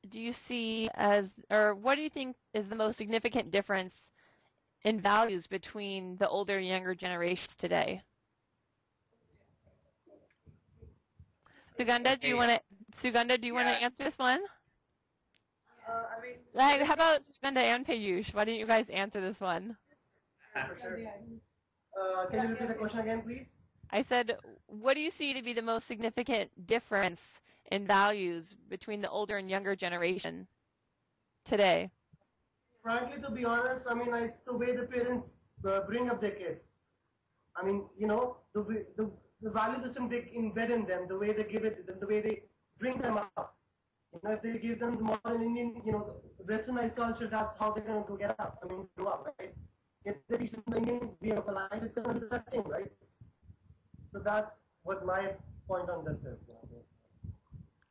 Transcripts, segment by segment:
do you see as, or what do you think is the most significant difference in values between the older and younger generations today? Suganda, do you Okay, want to Suganda, do you want to yeah, answer this one? I mean, when Like, it how about comes, Suganda and Payush? Why don't you guys answer this one? yeah, for sure. Can you repeat the question again, please? I said, what do you see to be the most significant difference in values between the older and younger generation today? Frankly, to be honest, I mean, it's the way the parents bring up their kids. I mean, the value system they embed in them, the way they give it, the way they bring them up. If they give them the modern Indian, the westernized culture, that's how they're going to get up. I mean, grow up, right? If they teach them the Indian way of life, it's going to be the same, right? So that's what my point on this is.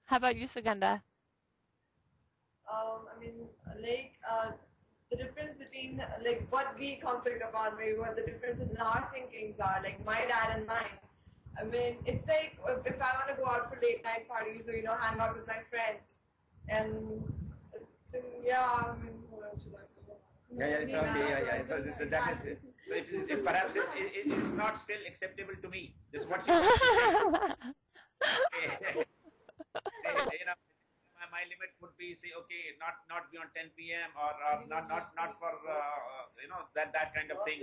How about you, Suganda? I mean, the difference between like what we conflict upon, maybe what the difference in our thinkings are, like my dad and mine. I mean, it's like if I want to go out for late night parties or hang out with my friends, and yeah, I mean, what else should I say? yeah, yeah, it's okay, yeah, yeah. So that is, Exactly. so perhaps it's not still acceptable to me. This is what she wants to say. Okay. Say, my limit would be, say, okay, not beyond 10 p.m. or not for that kind of thing.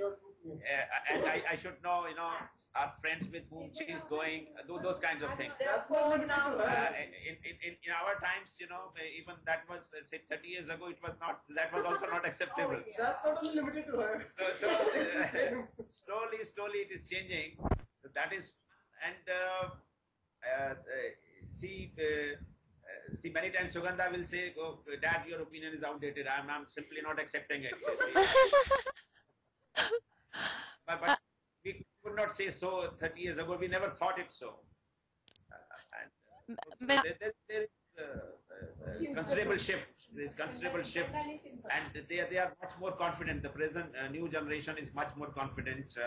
And I should know, our friends with whom she is going, do those kinds of things. That's more now. In our times, even that was, say, 30 years ago, it was not, that was also not acceptable. Oh, yeah. That's not only limited to her. Slowly it is changing. That is, and see, see, many times Sugandha will say, "Oh, Dad, your opinion is outdated. I'm simply not accepting it." But we could not say so 30 years ago. We never thought it so. And there is considerable shift. There is considerable shift, and they are much more confident. The present new generation is much more confident,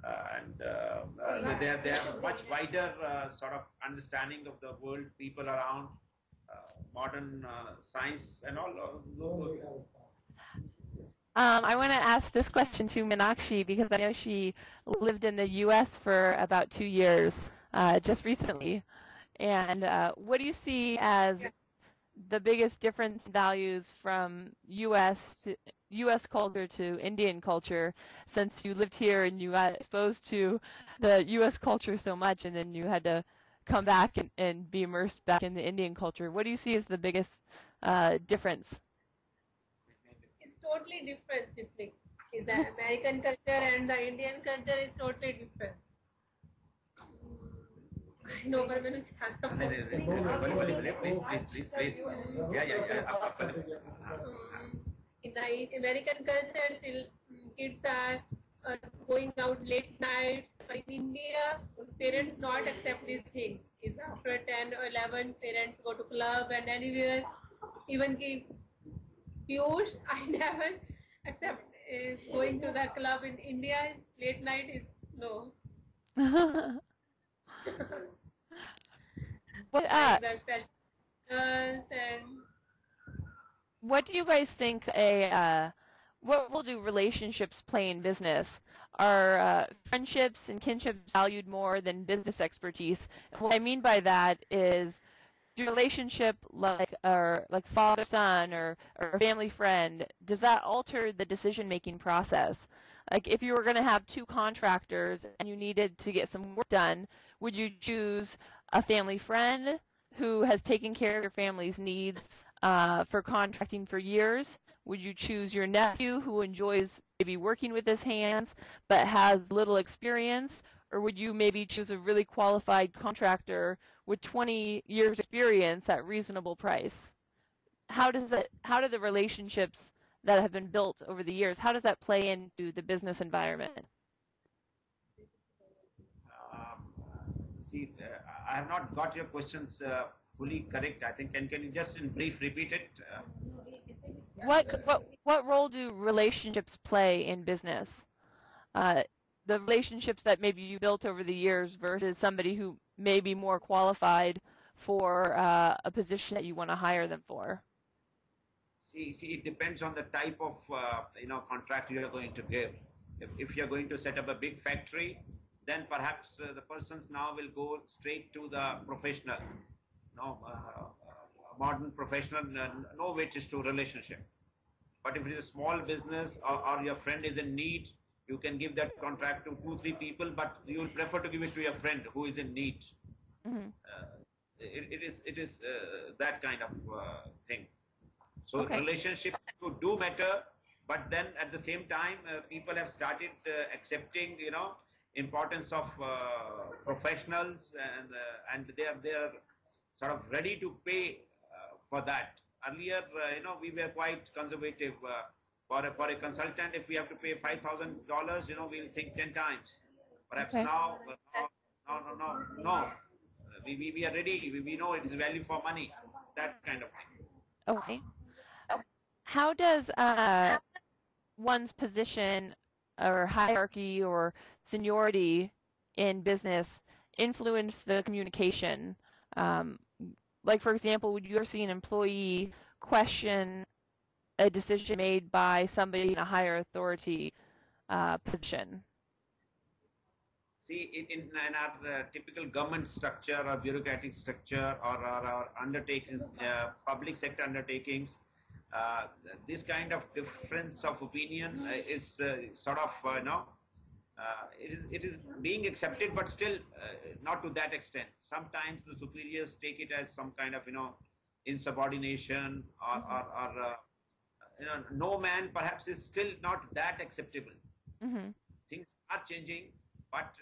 and they have much wider sort of understanding of the world, people around, modern science, and all. I want to ask this question to Meenakshi because I know she lived in the U.S. for about 2 years just recently. And what do you see as the biggest difference in values from U.S. culture to Indian culture, since you lived here and you got exposed to the U.S. culture so much, and then you had to come back and be immersed back in the Indian culture? What do you see as the biggest difference? It's totally different. The American culture and the Indian culture is totally different. No, but मैंने जानता हूँ. Please. Yeah, In the American culture, still kids are going out late nights. But in India, parents not accept these things. Is after 10 or 11, parents go to club and anywhere. Even ki Piyush, I never accept going to the club in India. Is late night is no. What Like the special and What do you guys think what role do relationships play in business? Are friendships and kinships valued more than business expertise? And what I mean by that is, do relationship like father son or family friend, does that alter the decision making process? Like if you were going to have two contractors and you needed to get some work done, would you choose a family friend who has taken care of your family's needs for contracting for years? Would you choose your nephew who enjoys maybe working with his hands but has little experience? Or would you maybe choose a really qualified contractor with 20 years experience at reasonable price? How do the relationships that have been built over the years, how does that play into the business environment? See, I have not got your questions fully correct. I think can you just in brief repeat it? What role do relationships play in business? Uh, the relationships that maybe you built over the years versus somebody who may be more qualified for a position that you want to hire them for? See, it depends on the type of contract you are going to give. If you're going to set up a big factory, then perhaps the persons now will go straight to the professional, no, modern professional, no which is to relationship. But if it is a small business, or your friend is in need, you can give that contract to two, three people, but you will prefer to give it to your friend who is in need. Mm-hmm. It is that kind of thing. So Okay. relationships do matter, but then at the same time, people have started accepting, importance of professionals, and they are sort of ready to pay for that. Earlier, we were quite conservative. For a consultant, if we have to pay $5,000, we'll think 10 times. Perhaps Okay. now, no. We are ready. We know it is value for money. That kind of thing. Okay. How does one's position or hierarchy or seniority in business influence the communication? Um, like, for example, would you ever see an employee question a decision made by somebody in a higher authority position? See, in our typical government structure or bureaucratic structure, or undertakings, public sector undertakings, uh, this kind of difference of opinion is sort of, it is being accepted, but still not to that extent. Sometimes the superiors take it as some kind of, insubordination, Mm-hmm. no man perhaps is still not that acceptable. Mm-hmm. Things are changing, but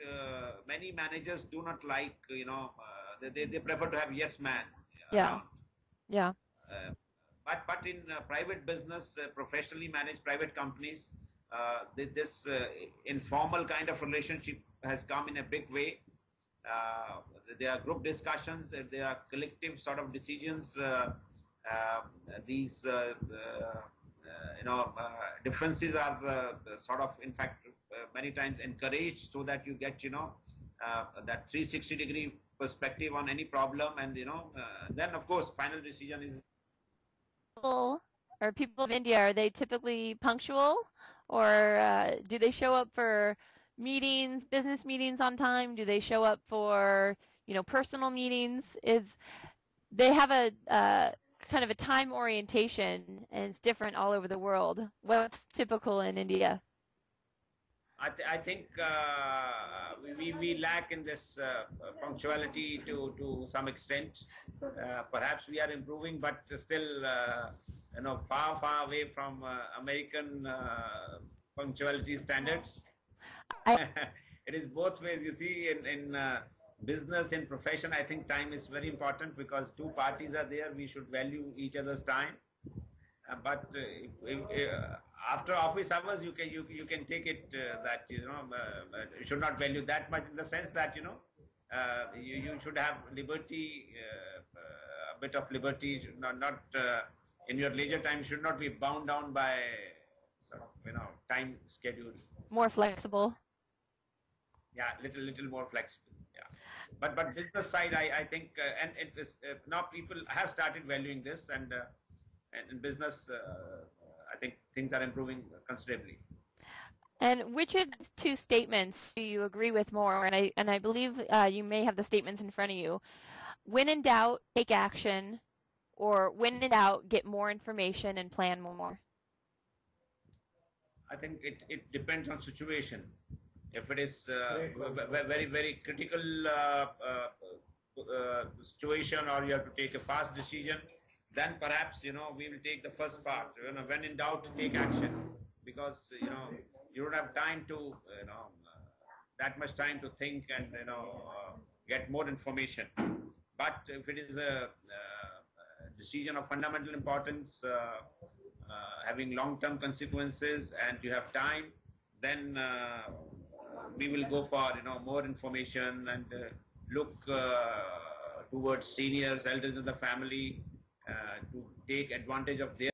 many managers do not like, they prefer to have yes man Yeah. around. Yeah. uh, but in private business, professionally managed private companies, this informal kind of relationship has come in a big way. uh, there are group discussions, there are collective sort of decisions. Uh, these differences are sort of, in fact, many times encouraged, so that you get, that 360-degree perspective on any problem, and then of course final decision is. People or people of India, are they typically punctual, or do they show up for meetings, business meetings on time? Do they show up for personal meetings? Is they have a kind of a time orientation, and it's different all over the world. What's typical in India? I think we lack in this punctuality to some extent. Perhaps we are improving, but still, far away from American punctuality standards. I It is both ways. You see, in business, in profession, I think time is very important, because two parties are there. We should value each other's time. But after office hours, you can take it that, you should not value that much, in the sense that, you should have liberty, a bit of liberty, not in your leisure time. Should not be bound down by sort of, time schedule. more flexible. Yeah, little more flexible. Yeah, but business side, I think, and it is, now people have started valuing this, and in business, I think things are improving considerably. And which of these two statements do you agree with more? And I believe you may have the statements in front of you. When in doubt, take action, or when in doubt, get more information and plan more. I think it depends on situation. If it is very very critical situation, or you have to take a fast decision, then perhaps, we will take the first part. When in doubt, take action, because you don't have time to, that much time to think, and get more information. But if it is a decision of fundamental importance, having long-term consequences, and you have time, then we will go for, more information, and look towards seniors, elders in the family, to take advantage of their